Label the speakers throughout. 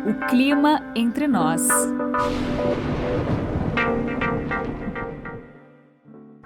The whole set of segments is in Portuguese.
Speaker 1: O clima entre nós.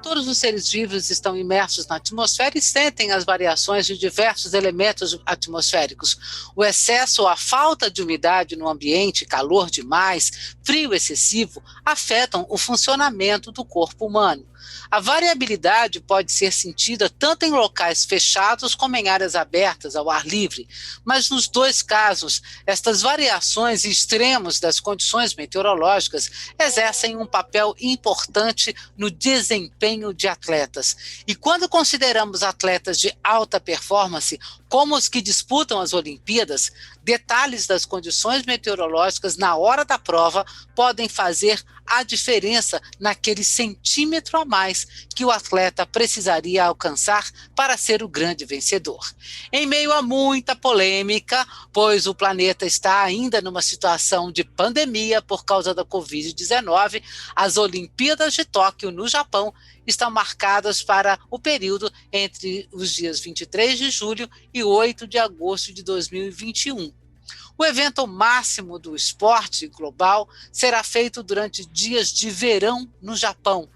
Speaker 2: Todos os seres vivos estão imersos na atmosfera e sentem as variações de diversos elementos atmosféricos. O excesso ou a falta de umidade no ambiente, calor demais, frio excessivo, afetam o funcionamento do corpo humano. A variabilidade pode ser sentida tanto em locais fechados como em áreas abertas ao ar livre, mas nos dois casos, estas variações e extremos das condições meteorológicas exercem um papel importante no desempenho de atletas. E quando consideramos atletas de alta performance, como os que disputam as Olimpíadas, detalhes das condições meteorológicas na hora da prova podem fazer a diferença naquele centímetro a mais que o atleta precisaria alcançar para ser o grande vencedor. Em meio a muita polêmica, pois o planeta está ainda numa situação de pandemia por causa da Covid-19, as Olimpíadas de Tóquio, no Japão, estão marcadas para o período entre os dias 23 de julho e 8 de agosto de 2021. O evento máximo do esporte global será feito durante dias de verão no Japão,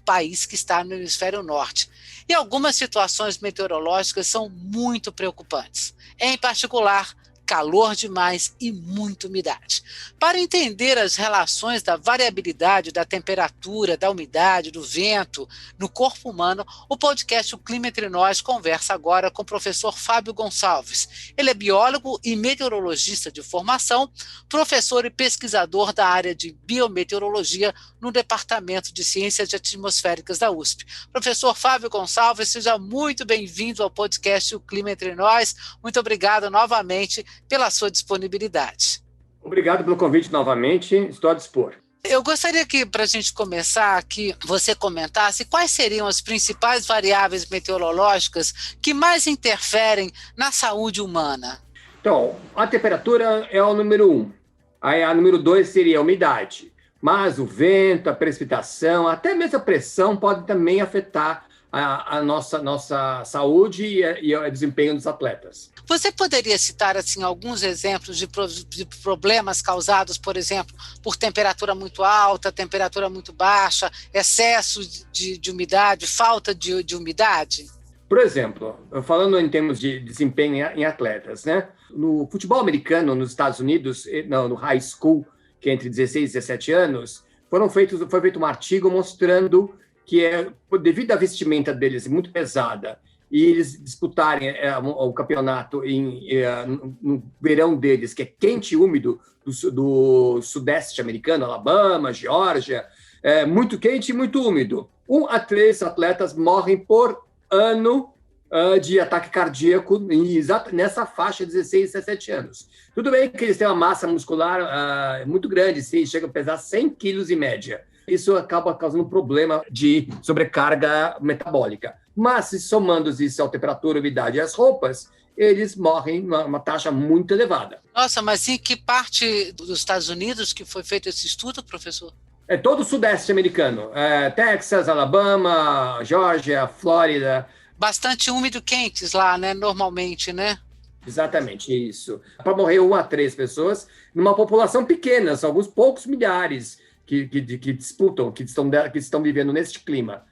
Speaker 2: país que está no hemisfério norte. E algumas situações meteorológicas são muito preocupantes. Em particular, calor demais e muita umidade. Para entender as relações da variabilidade da temperatura, da umidade, do vento no corpo humano, o podcast O Clima Entre Nós conversa agora com o professor Fábio Gonçalves. Ele é biólogo e meteorologista de formação, professor e pesquisador da área de biometeorologia no Departamento de Ciências Atmosféricas da USP. Professor Fábio Gonçalves, seja muito bem-vindo ao podcast O Clima Entre Nós. Muito obrigado novamente pela sua disponibilidade.
Speaker 3: Obrigado pelo convite novamente, estou a dispor.
Speaker 2: Eu gostaria que, para a gente começar, que você comentasse quais seriam as principais variáveis meteorológicas que mais interferem na saúde humana.
Speaker 3: Então, a temperatura é o número 1. Aí a número 2 seria a umidade. Mas o vento, a precipitação, até mesmo a pressão pode também afetar a nossa saúde e o desempenho dos atletas.
Speaker 2: Você poderia citar assim, alguns exemplos de problemas causados, por exemplo, por temperatura muito alta, temperatura muito baixa, excesso de umidade, falta de umidade?
Speaker 3: Por exemplo, falando em termos de desempenho em atletas, né? No futebol americano, nos Estados Unidos, no high school, que é entre 16 e 17 anos, foi feito um artigo mostrando que, devido à vestimenta deles muito pesada, e eles disputarem o campeonato no verão deles, que é quente e úmido, do sudeste americano, Alabama, Geórgia, muito quente e muito úmido. 1 a 3 atletas morrem por ano de ataque cardíaco nessa faixa de 16 e 17 anos. Tudo bem que eles têm uma massa muscular muito grande, chegam a pesar 100 quilos em média. Isso acaba causando um problema de sobrecarga metabólica. Mas, se somando isso à temperatura, umidade e as roupas, eles morrem numa taxa muito elevada.
Speaker 2: Nossa, mas em que parte dos Estados Unidos que foi feito esse estudo, professor?
Speaker 3: É todo o sudeste americano. Texas, Alabama, Geórgia, Flórida.
Speaker 2: Bastante úmido e quentes lá, né? Normalmente, né?
Speaker 3: Exatamente, isso. Para morrer 1 a 3 pessoas, numa população pequena, são alguns poucos milhares que disputam, que estão vivendo neste clima.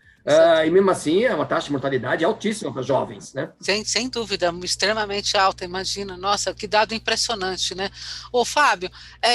Speaker 3: E mesmo assim, é uma taxa de mortalidade altíssima para jovens, né?
Speaker 2: Sem dúvida, extremamente alta, imagina. Nossa, que dado impressionante, né? Ô, Fábio,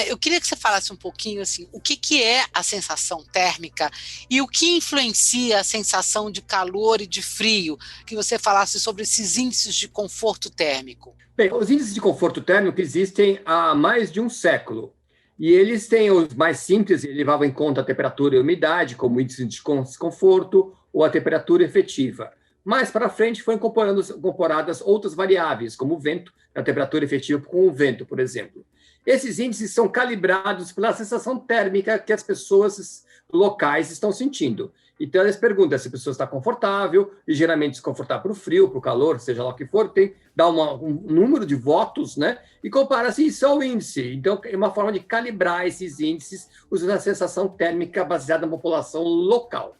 Speaker 2: eu queria que você falasse um pouquinho, assim, o que é a sensação térmica e o que influencia a sensação de calor e de frio, que você falasse sobre esses índices de conforto térmico.
Speaker 3: Bem, os índices de conforto térmico existem há mais de um século. E eles têm os mais simples, levavam em conta a temperatura e a umidade, como índice de conforto ou a temperatura efetiva. Mais para frente foram incorporadas outras variáveis, como o vento, a temperatura efetiva com o vento, por exemplo. Esses índices são calibrados pela sensação térmica que as pessoas locais estão sentindo. Então, eles perguntam se a pessoa está confortável, ligeiramente desconfortável para o frio, para o calor, seja lá o que for, dá um número de votos, né? E compara-se isso ao índice. Então, é uma forma de calibrar esses índices usando a sensação térmica baseada na população local.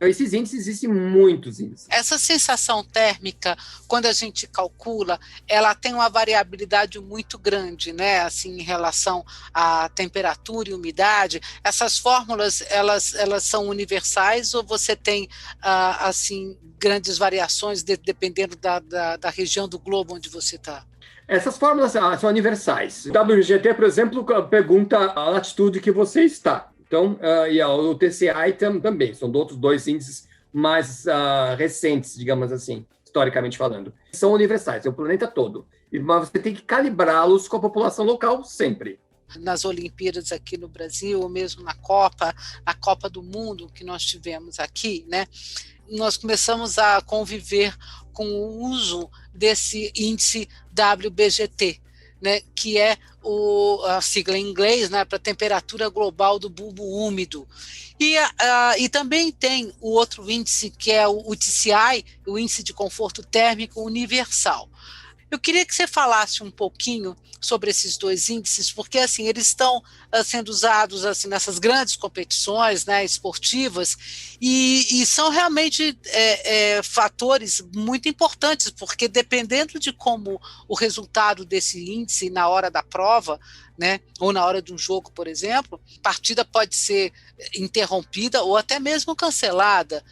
Speaker 3: Esses índices, existem muitos índices.
Speaker 2: Essa sensação térmica, quando a gente calcula, ela tem uma variabilidade muito grande, né? Assim, em relação à temperatura e umidade. Essas fórmulas, elas são universais ou você tem, assim, grandes variações dependendo da região do globo onde você está?
Speaker 3: Essas fórmulas são universais. O WGT, por exemplo, pergunta a latitude que você está. Então, e o TCI também, são outros dois índices mais recentes, digamos assim, historicamente falando. São universais, é o planeta todo. Mas você tem que calibrá-los com a população local sempre.
Speaker 2: Nas Olimpíadas aqui no Brasil, ou mesmo na Copa do Mundo que nós tivemos aqui, né? Nós começamos a conviver com o uso desse índice WBGT, né, que é a sigla em inglês, né, para temperatura global do bulbo úmido. E também tem o outro índice, que é o TCI, o Índice de Conforto Térmico Universal. Eu queria que você falasse um pouquinho sobre esses dois índices, porque assim, eles estão sendo usados assim, nessas grandes competições, né, esportivas, e são realmente fatores muito importantes, porque dependendo de como o resultado desse índice na hora da prova, né, ou na hora de um jogo, por exemplo, a partida pode ser interrompida ou até mesmo cancelada,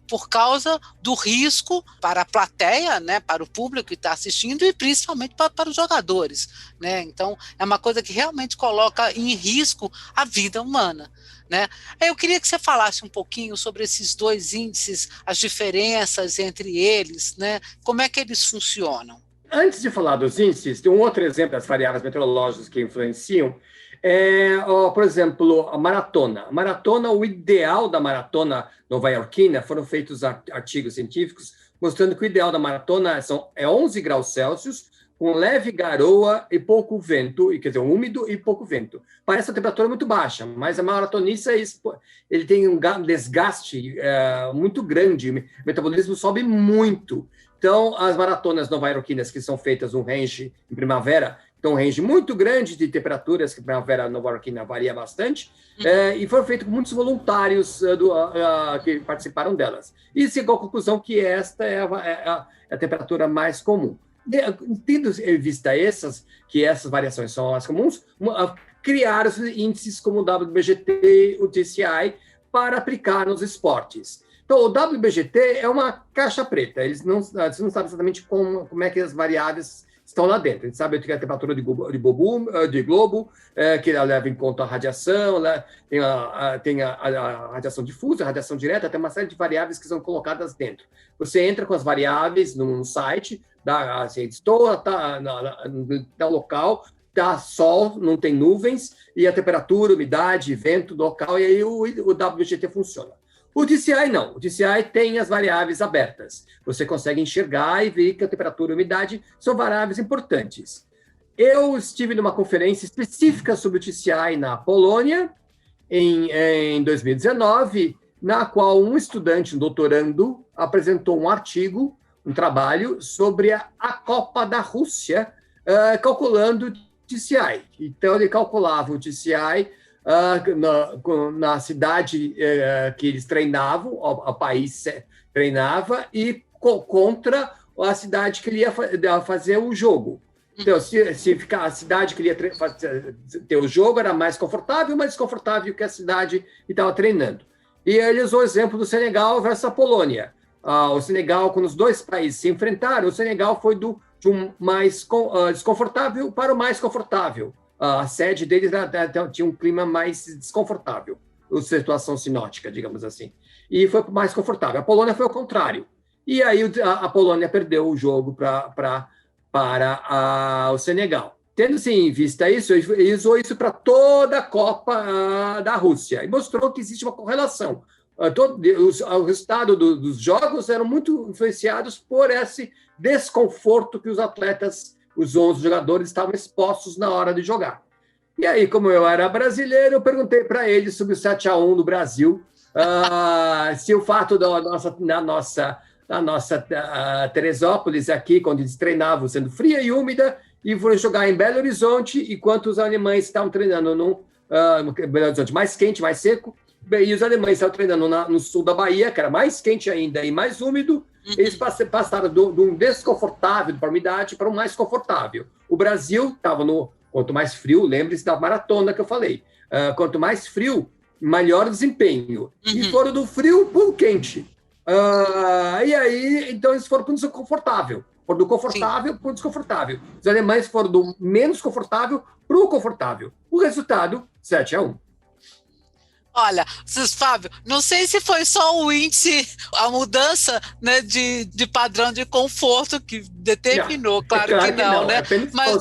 Speaker 2: por causa do risco para a plateia, né, para o público que está assistindo e principalmente para os jogadores, né? Então, é uma coisa que realmente coloca em risco a vida humana, né? Eu queria que você falasse um pouquinho sobre esses dois índices, as diferenças entre eles, né? Como é que eles funcionam?
Speaker 3: Antes de falar dos índices, tem um outro exemplo das variáveis meteorológicas que influenciam. Por exemplo, a maratona. A maratona, o ideal da maratona nova-iorquina, foram feitos artigos científicos mostrando que o ideal da maratona é 11 graus Celsius, com leve garoa e pouco vento, quer dizer, úmido e pouco vento. Parece uma temperatura muito baixa, mas a maratonista ele tem um desgaste muito grande, o metabolismo sobe muito. Então, as maratonas nova-iorquinas que são feitas no range em primavera, então um range muito grande de temperaturas, que a primavera nova-iorquina varia bastante, e foram feitos com muitos voluntários que participaram delas. E chegou à conclusão que esta é a temperatura mais comum. Tendo em vista que essas variações são as comuns, criar os índices como o WBGT, o TCI, para aplicar nos esportes. Então, o WBGT é uma caixa preta, você não sabe exatamente como é que as variáveis estão lá dentro. A gente sabe que a temperatura de globo, que leva em conta a radiação, tem a radiação difusa, a radiação direta, tem uma série de variáveis que são colocadas dentro. Você entra com as variáveis no site, estou no local, dá sol, não tem nuvens, e a temperatura, umidade, vento do local, e aí o WBGT funciona. O TCI não. O TCI tem as variáveis abertas. Você consegue enxergar e ver que a temperatura e a umidade são variáveis importantes. Eu estive numa conferência específica sobre o TCI na Polônia, em 2019, na qual um estudante, um doutorando, apresentou um artigo, um trabalho sobre a Copa da Rússia, calculando o TCI. Então, ele calculava o TCI na cidade que eles treinavam, o país treinava, e contra a cidade que ele ia fazer o jogo. Então, se ficar a cidade que ele ia ter o jogo era mais confortável que a cidade que estava treinando. E ele usou o exemplo do Senegal versus a Polônia. O Senegal, quando os dois países se enfrentaram, o Senegal foi de um mais desconfortável para o mais confortável. A sede deles tinha um clima mais desconfortável, situação sinótica, digamos assim. E foi mais confortável. A Polônia foi ao contrário. E aí a Polônia perdeu o jogo para o Senegal. Tendo-se em vista isso, ele usou isso para toda a Copa da Rússia e mostrou que existe uma correlação. O resultado dos jogos eram muito influenciados por esse desconforto que os atletas, os 11 jogadores, estavam expostos na hora de jogar. E aí, como eu era brasileiro, eu perguntei para ele sobre o 7-1 no Brasil, se o fato da nossa Teresópolis aqui, quando eles treinavam sendo fria e úmida, e foram jogar em Belo Horizonte, enquanto os alemães estavam treinando no Belo Horizonte mais quente, mais seco, Bem, e os alemães estavam treinando no sul da Bahia, que era mais quente ainda e mais úmido. Eles passaram de um desconfortável para a umidade para um mais confortável. O Brasil estava no quanto mais frio, lembre-se da maratona que eu falei. Quanto mais frio, melhor desempenho. E foram do frio para o quente. E aí, então, eles foram para o desconfortável. Foram do confortável para o desconfortável. Os alemães foram do menos confortável para o confortável. O resultado, 7-1.
Speaker 2: Olha, Fábio, não sei se foi só o índice, a mudança, né, de padrão de conforto que determinou, claro que não, né?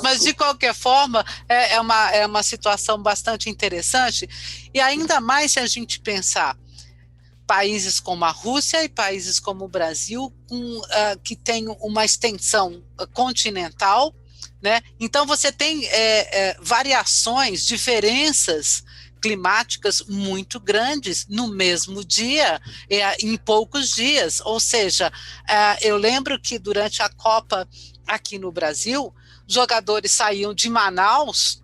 Speaker 2: Mas, de qualquer forma, é uma situação bastante interessante, e ainda mais se a gente pensar países como a Rússia e países como o Brasil, que têm uma extensão continental, né? Então você tem variações, diferenças climáticas muito grandes no mesmo dia, em poucos dias. Ou seja, eu lembro que durante a Copa aqui no Brasil, jogadores saíam de Manaus,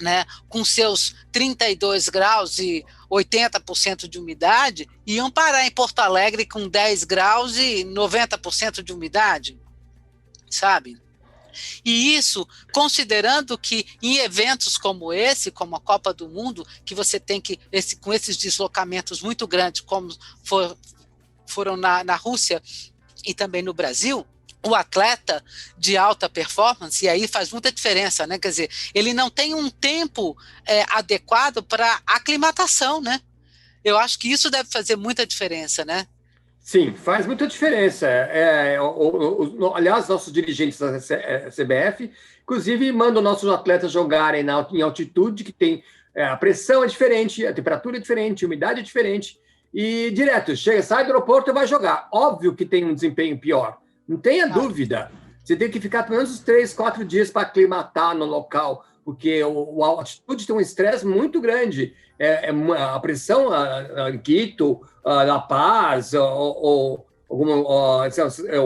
Speaker 2: né, com seus 32 graus e 80% de umidade, e iam parar em Porto Alegre com 10 graus e 90% de umidade, sabe? E isso, considerando que em eventos como esse, como a Copa do Mundo, que você tem que, com esses deslocamentos muito grandes, como foram na Rússia e também no Brasil, o atleta de alta performance, e aí faz muita diferença, né? Quer dizer, ele não tem um tempo adequado para aclimatação, né? Eu acho que isso deve fazer muita diferença, né?
Speaker 3: Sim, faz muita diferença. Aliás, nossos dirigentes da CBF, inclusive, mandam nossos atletas jogarem em altitude, que tem a pressão é diferente, a temperatura é diferente, a umidade é diferente, e direto, sai do aeroporto e vai jogar. Óbvio que tem um desempenho pior, não tenha dúvida. Você tem que ficar pelo menos uns 3, 4 dias para aclimatar no local, porque a altitude tem um estresse muito grande. A pressão em Quito, La Paz, o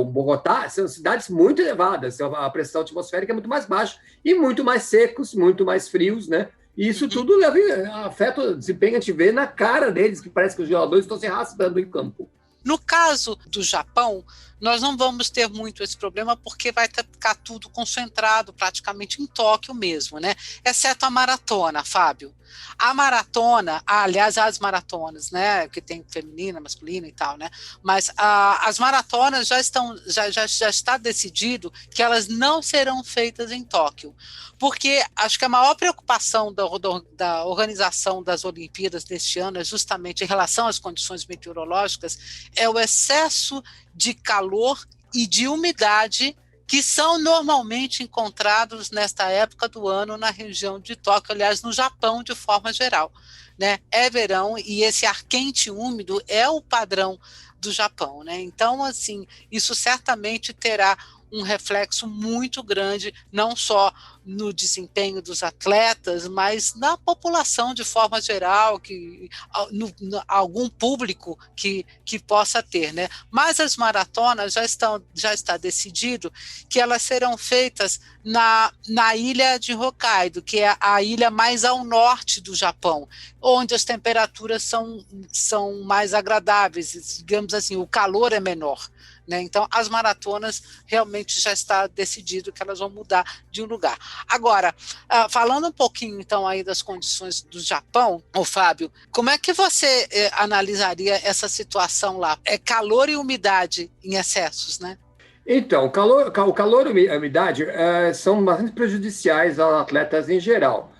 Speaker 3: Bogotá, são cidades muito elevadas, a pressão atmosférica é muito mais baixa e muito mais secos, muito mais frios, né? E isso tudo afeta o desempenho, a gente vê na cara deles, que parece que os jogadores estão se arrastando em campo.
Speaker 2: No caso do Japão, nós não vamos ter muito esse problema porque vai ficar tudo concentrado praticamente em Tóquio mesmo, né? Exceto a maratona, Fábio. A maratona, aliás, as maratonas, né? Que tem feminina, masculina e tal, né? Mas as maratonas já está decidido que elas não serão feitas em Tóquio. Porque acho que a maior preocupação da organização das Olimpíadas deste ano é justamente em relação às condições meteorológicas, é o excesso de calor e de umidade que são normalmente encontrados nesta época do ano na região de Tóquio, aliás, no Japão de forma geral, né? É verão e esse ar quente e úmido é o padrão do Japão, né? Então, assim, isso certamente terá um reflexo muito grande, não só no desempenho dos atletas, mas na população de forma geral, algum público que possa ter, né? Mas as maratonas já está decidido que elas serão feitas na ilha de Hokkaido, que é a ilha mais ao norte do Japão, onde as temperaturas são mais agradáveis, digamos assim, o calor é menor. Né? Então, as maratonas realmente já está decidido que elas vão mudar de um lugar. Agora, falando um pouquinho então aí das condições do Japão, Fábio, como é que você analisaria essa situação lá? É calor e umidade em excessos, né?
Speaker 3: Então, o calor e a umidade são bastante prejudiciais aos atletas em geral.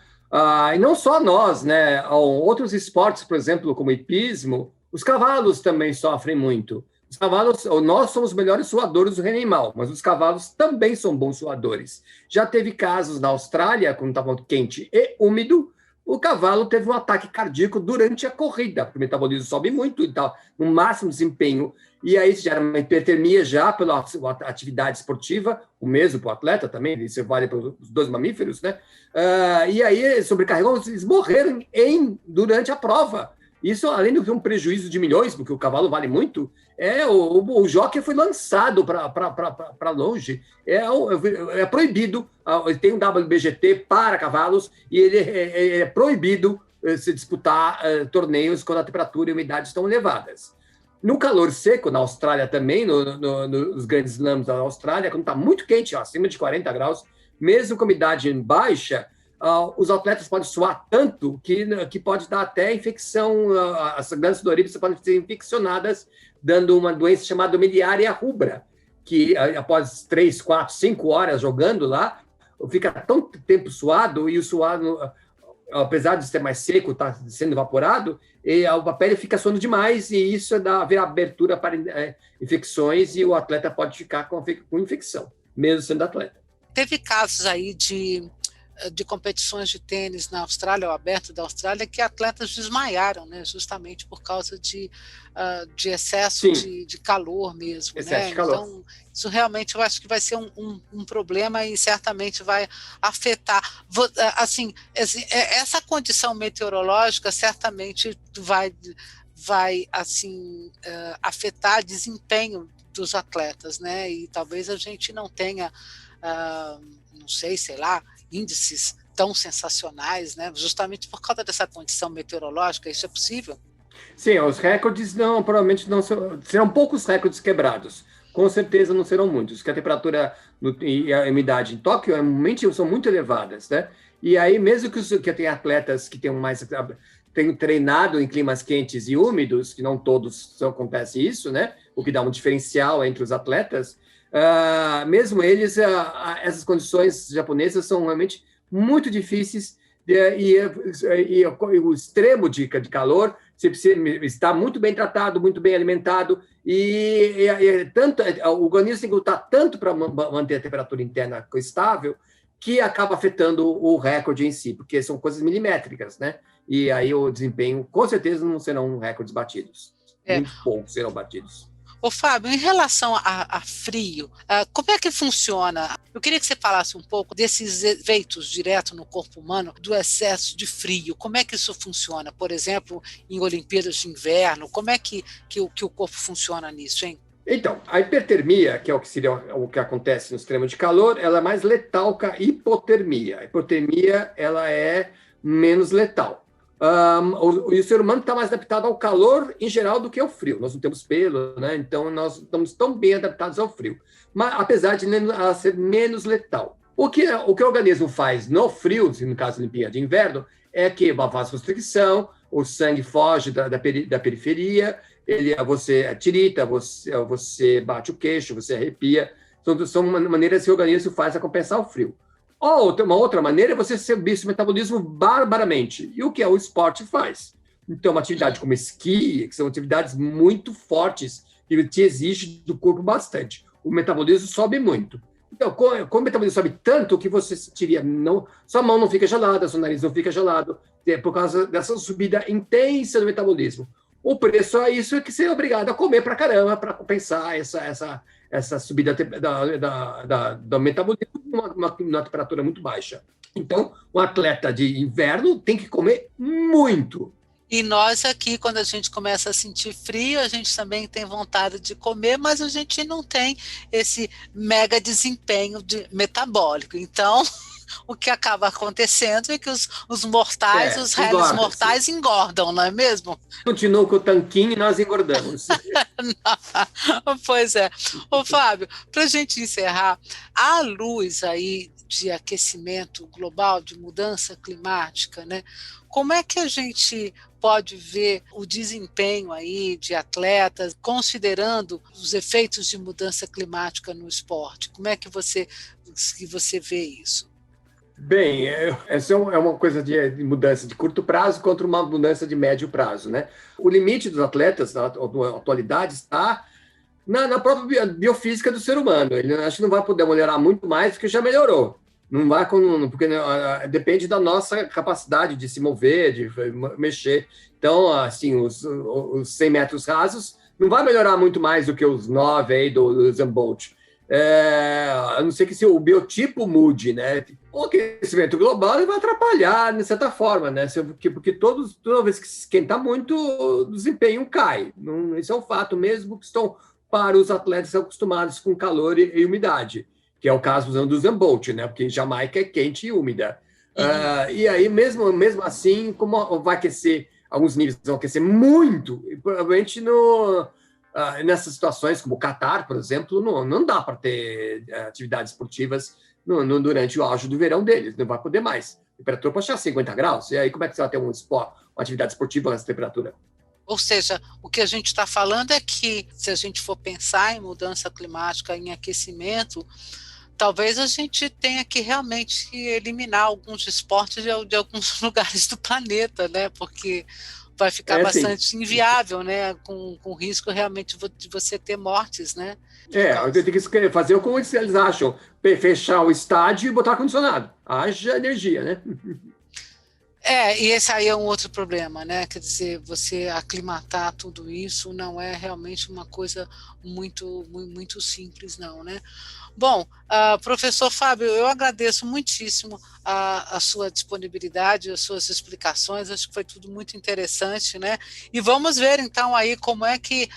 Speaker 3: E não só nós, né? Outros esportes, por exemplo, como hipismo, os cavalos também sofrem muito. Os cavalos, nós somos os melhores suadores do reino animal, mas os cavalos também são bons suadores. Já teve casos na Austrália, quando estava quente e úmido, o cavalo teve um ataque cardíaco durante a corrida, porque o metabolismo sobe muito e tal, no máximo desempenho. E aí gera uma hipertermia já pela atividade esportiva, o mesmo para o atleta também, isso vale para os dois mamíferos, né? E aí sobrecarregou, eles morreram durante a prova. Isso, além de um prejuízo de milhões, porque o cavalo vale muito, o jockey foi lançado para longe. É proibido. Tem um WBGT para cavalos e ele é proibido se disputar torneios quando a temperatura e a umidade estão elevadas. No calor seco, na Austrália também, nos grandes slams da Austrália, quando está muito quente, acima de 40 graus, mesmo com umidade baixa, os atletas podem suar tanto que pode dar até infecção, as glândulas sudoríparas podem ser infeccionadas, dando uma doença chamada miliária rubra, que após 3, 4, 5 horas jogando lá, fica tão tempo suado, e o suado, apesar de ser mais seco, está sendo evaporado, e a pele fica suando demais, e isso vira abertura para infecções, e o atleta pode ficar com infecção, mesmo sendo atleta.
Speaker 2: Teve casos aí de competições de tênis na Austrália, o aberto da Austrália, que atletas desmaiaram, né, justamente por causa de excesso de calor mesmo.
Speaker 3: Excesso,
Speaker 2: né?
Speaker 3: de calor.
Speaker 2: Então, isso realmente eu acho que vai ser um problema e certamente vai afetar. Assim, essa condição meteorológica certamente vai assim, afetar desempenho dos atletas, né? E talvez a gente não tenha, não sei lá, índices tão sensacionais, né? Justamente por causa dessa condição meteorológica. Isso é possível?
Speaker 3: Sim, os recordes provavelmente não serão poucos recordes quebrados. Com certeza não serão muitos, porque a temperatura e a umidade em Tóquio realmente são muito elevadas, né? E aí, mesmo que tenha atletas que tenham treinado em climas quentes e úmidos, que não todos acontece isso, né? O que dá um diferencial entre os atletas, mesmo eles, essas condições japonesas são realmente muito difíceis, e o extremo de calor, você precisa estar muito bem tratado, muito bem alimentado, e o organismo tem que lutar tanto para manter a temperatura interna estável, que acaba afetando o recorde em si, porque são coisas milimétricas, né? E aí o desempenho, com certeza, não serão recordes batidos. Muito poucos serão batidos.
Speaker 2: Ô, Fábio, em relação a frio, como é que funciona? Eu queria que você falasse um pouco desses efeitos diretos no corpo humano do excesso de frio. Como é que isso funciona? Por exemplo, em Olimpíadas de Inverno, como é que o corpo funciona nisso, hein?
Speaker 3: Então, a hipertermia, que é o que acontece no extremo de calor, ela é mais letal que a hipotermia. A hipotermia, ela é menos letal. O ser humano está mais adaptado ao calor em geral do que ao frio. Nós não temos pelo, né? Então nós estamos tão bem adaptados ao frio. Mas apesar de ela ser menos letal. O que o organismo faz no frio, no caso da Olimpíada de Inverno, é que uma vasoconstricção, o sangue foge da periferia, você tirita, você bate o queixo, você arrepia. São maneiras que o organismo faz para compensar o frio. Uma outra maneira é você subir esse metabolismo barbaramente. E o que o esporte faz? Então, uma atividade como esqui, que são atividades muito fortes, que te exige do corpo bastante. O metabolismo sobe muito. Então, quando o metabolismo sobe tanto que você sentiria, sua mão não fica gelada, seu nariz não fica gelado, por causa dessa subida intensa do metabolismo. O preço a isso é que você é obrigado a comer pra caramba para compensar essa subida do metabolismo numa temperatura muito baixa. Então, um atleta de inverno tem que comer muito.
Speaker 2: E nós aqui, quando a gente começa a sentir frio, a gente também tem vontade de comer, mas a gente não tem esse mega desempenho metabólico. Então, o que acaba acontecendo é que os mortais, os réis mortais engordam, não é mesmo?
Speaker 3: Continuam com o tanquinho e nós engordamos.
Speaker 2: Pois é. Ô, Fábio, para a gente encerrar, à luz aí de aquecimento global, de mudança climática, né? Como é que a gente pode ver o desempenho aí de atletas, considerando os efeitos de mudança climática no esporte? Como é que você vê isso?
Speaker 3: Bem, essa é uma coisa de mudança de curto prazo contra uma mudança de médio prazo, né? O limite dos atletas, na atualidade, está na própria biofísica do ser humano. Ele acho que não vai poder melhorar muito mais, porque já melhorou. Não vai, porque depende da nossa capacidade de se mover, de mexer. Então, assim, os 100 metros rasos não vai melhorar muito mais do que os 9 aí do Usain Bolt. A não ser que se o biotipo mude, né? O aquecimento global vai atrapalhar, de certa forma, né? Porque toda vez que se esquenta muito, o desempenho cai. Isso é um fato mesmo que estão para os atletas acostumados com calor e umidade, que é o caso do Usain Bolt, né? Porque Jamaica é quente e úmida. E aí, mesmo assim, como vai aquecer, alguns níveis vão aquecer muito, e provavelmente nessas situações, como o Catar, por exemplo, não dá para ter atividades esportivas durante o auge do verão deles, não vai poder mais. A temperatura pode chegar a 50 graus, e aí como é que você vai ter uma atividade esportiva nessa temperatura?
Speaker 2: Ou seja, o que a gente está falando é que, se a gente for pensar em mudança climática, em aquecimento, talvez a gente tenha que realmente eliminar alguns esportes de alguns lugares do planeta, né? Porque vai ficar bastante inviável, né? Com risco realmente de você ter mortes, né?
Speaker 3: Tem que fazer como eles acham, fechar o estádio e botar ar-condicionado. Haja energia, né?
Speaker 2: E esse aí é um outro problema, né? Quer dizer, você aclimatar tudo isso não é realmente uma coisa muito, muito simples, não, né? Bom, professor Fábio, eu agradeço muitíssimo a sua disponibilidade, as suas explicações, acho que foi tudo muito interessante, né? E vamos ver, então, aí como é que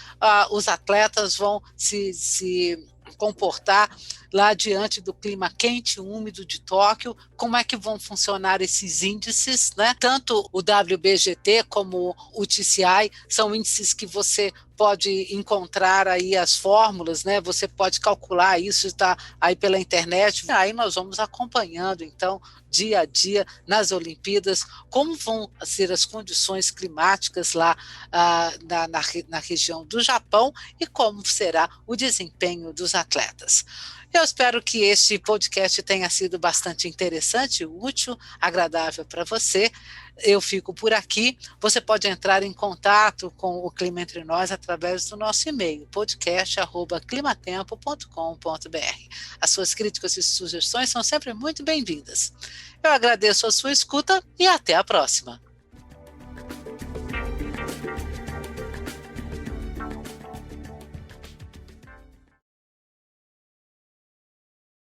Speaker 2: os atletas vão se comportar lá diante do clima quente e úmido de Tóquio, como é que vão funcionar esses índices, né? Tanto o WBGT como o TCI são índices que você pode encontrar aí as fórmulas, né? Você pode calcular isso, está aí pela internet. Aí nós vamos acompanhando, então, dia a dia nas Olimpíadas, como vão ser as condições climáticas lá na região do Japão e como será o desempenho dos atletas. Eu espero que este podcast tenha sido bastante interessante, útil, agradável para você. Eu fico por aqui. Você pode entrar em contato com o Clima Entre Nós através do nosso e-mail, podcast@climatempo.com.br. As suas críticas e sugestões são sempre muito bem-vindas. Eu agradeço a sua escuta e até a próxima.